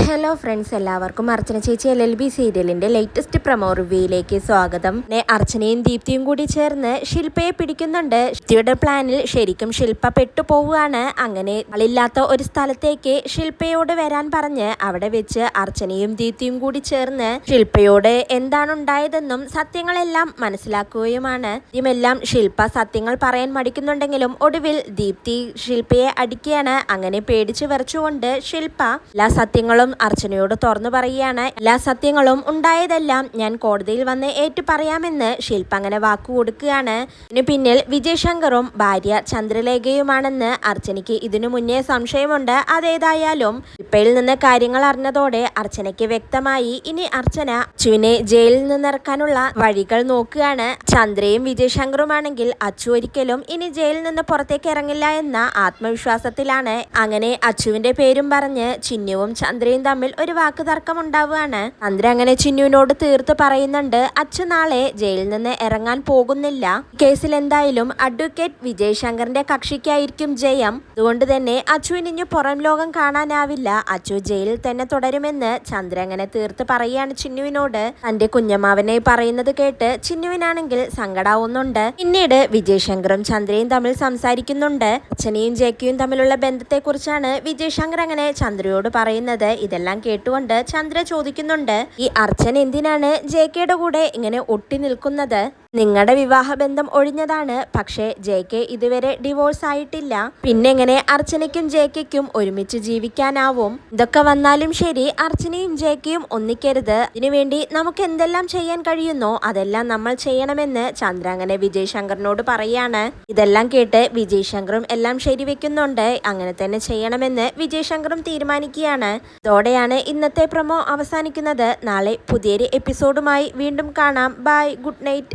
Hello friends, എല്ലാവർക്കും അർച്ചന ചേച്ചി LLB സീരിയലിന്റെ ലേറ്റസ്റ്റ് പ്രൊമോ റിവ്യൂയിലേക്ക് സ്വാഗതം. അർച്ചനയും ദീപ്തിയും കൂടി ചേർന്ന് ശില്പയെ പിടിക്കുന്നുണ്ട്. ശില്പയുടെ പ്ലാനിൽ ശരിക്കും ശില്പ പെട്ടുപോവുകയാണ്. അങ്ങനെ ആളില്ലാത്ത ഒരു സ്ഥലത്തേക്ക് ശില്പയോട് വരാൻ പറഞ്ഞ് അവിടെ വെച്ച് അർച്ചനയും ദീപ്തിയും കൂടി ചേർന്ന് ശില്പയോട് എന്താണുണ്ടായതെന്നും സത്യങ്ങളെല്ലാം മനസ്സിലാക്കുകയുമാണ്. ഇതുമെല്ലാം ശില്പ സത്യങ്ങൾ പറയാൻ മടിക്കുന്നുണ്ടെങ്കിലും ഒടുവിൽ ദീപ്തി ശില്പയെ അടിക്കുകയാണ്. അങ്ങനെ പേടിച്ചു വിറച്ചുകൊണ്ട് ശില്പ എല്ലാ സത്യങ്ങളും അർച്ചനയോട് തുറന്നു പറയുകയാണ്. എല്ലാ സത്യങ്ങളും ഉണ്ടായതെല്ലാം ഞാൻ കോടതിയിൽ വന്ന് ഏറ്റു പറയാമെന്ന് ശില്പ അങ്ങനെ വാക്കു കൊടുക്കുകയാണ്. ഇതിനു പിന്നിൽ വിജയ് ശങ്കറും ഭാര്യ ചന്ദ്രലേഖയുമാണെന്ന് അർച്ചനയ്ക്ക് ഇതിനു മുന്നേ സംശയമുണ്ട്. അതേതായാലും ശില്പയിൽ നിന്ന് കാര്യങ്ങൾ അറിഞ്ഞതോടെ അർച്ചനയ്ക്ക് വ്യക്തമായി. ഇനി അർച്ചന അച്ചുവിനെ ജയിലിൽ നിന്നിറക്കാനുള്ള വഴികൾ നോക്കുകയാണ്. ചന്ദ്രയും വിജയ് ശങ്കറുമാണെങ്കിൽ അച്ചു ഒരിക്കലും ഇനി ജയിലിൽ നിന്ന് പുറത്തേക്ക് ഇറങ്ങില്ല എന്ന ആത്മവിശ്വാസത്തിലാണ്. അങ്ങനെ അച്ചുവിന്റെ പേരും പറഞ്ഞ് ചിന്നുവും ചന്ദ്രയും തമ്മിൽ ഒരു വാക്ക് തർക്കം ഉണ്ടാവുകയാണ്. ചന്ദ്ര അങ്ങനെ ചിന്നുവിനോട് തീർത്ത് പറയുന്നുണ്ട്, അച്ചു നാളെ ജയിലിൽ നിന്ന് ഇറങ്ങാൻ പോകുന്നില്ല. കേസിൽ എന്തായാലും അഡ്വക്കേറ്റ് വിജയ് ശങ്കറിന്റെ കക്ഷിക്കായിരിക്കും ജയം. അതുകൊണ്ട് തന്നെ അച്ചുവിന് പുറം ലോകം കാണാനാവില്ല. അച്ചു ജയിലിൽ തന്നെ തുടരുമെന്ന് ചന്ദ്ര അങ്ങനെ തീർത്ത് പറയുകയാണ് ചിന്നുവിനോട്. തന്റെ കുഞ്ഞമ്മാവനെ പറയുന്നത് കേട്ട് ചിന്നുവിനാണെങ്കിൽ സങ്കടാവുന്നുണ്ട്. പിന്നീട് വിജയ് ശങ്കറും ചന്ദ്രയും തമ്മിൽ സംസാരിക്കുന്നുണ്ട്. അച്ഛനെയും ജേക്കയും തമ്മിലുള്ള ബന്ധത്തെ കുറിച്ചാണ് വിജയ് ശങ്കർ അങ്ങനെ ചന്ദ്രയോട് പറയുന്നത്. ഇതെല്ലാം കേട്ടുകൊണ്ട് ചന്ദ്ര ചോദിക്കുന്നുണ്ട്, ഈ അർച്ചന എന്തിനാണ് ജേക്കയുടെ കൂടെ ഇങ്ങനെ ഒട്ടി നിൽക്കുന്നത്? നിങ്ങളുടെ വിവാഹബന്ധം ഒഴിഞ്ഞതാണ്, പക്ഷേ ജേക്കെ ഇതുവരെ ഡിവോഴ്സ് ആയിട്ടില്ല. പിന്നെങ്ങനെ അർച്ചനയ്ക്കും ജേക്കയ്ക്കും ഒരുമിച്ച് ജീവിക്കാനാവും? ഇതൊക്കെ വന്നാലും ശരി, അർച്ചനയും ജേക്കയും ഒന്നിക്കരുത്. ഇതിനുവേണ്ടി നമുക്ക് എന്തെല്ലാം ചെയ്യാൻ കഴിയുന്നോ അതെല്ലാം നമ്മൾ ചെയ്യണമെന്ന് ചന്ദ്ര അങ്ങനെ വിജയ് ശങ്കറിനോട് പറയാണ്. ഇതെല്ലാം കേട്ട് വിജയ് ശങ്കറും എല്ലാം ശരിവെക്കുന്നുണ്ട്. അങ്ങനെ തന്നെ ചെയ്യണമെന്ന് വിജയ് ശങ്കറും തീരുമാനിക്കുകയാണ്. ഇതോടെയാണ് ഇന്നത്തെ പ്രൊമോ അവസാനിക്കുന്നത്. നാളെ പുതിയൊരു എപ്പിസോഡുമായി വീണ്ടും കാണാം. Bye, good night.